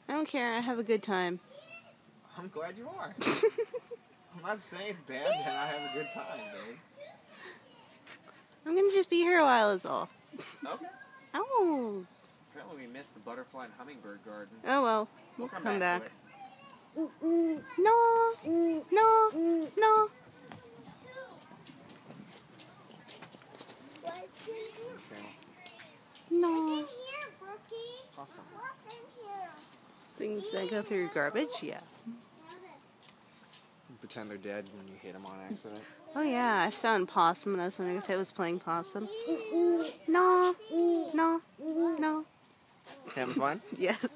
I don't care. I have a good time. I'm glad you are. I'm not saying it's bad that I have a good time, babe. I'm gonna just be here a while is all. Okay. Owls. Apparently we missed the butterfly and hummingbird garden. Oh well, we'll come back. No, no, no. No. Awesome. Things that go through garbage, yeah. Pretend they're dead when you hit them on accident. Oh yeah, I found possum and I was wondering if it was playing possum. No, no, no. Having fun? Yes.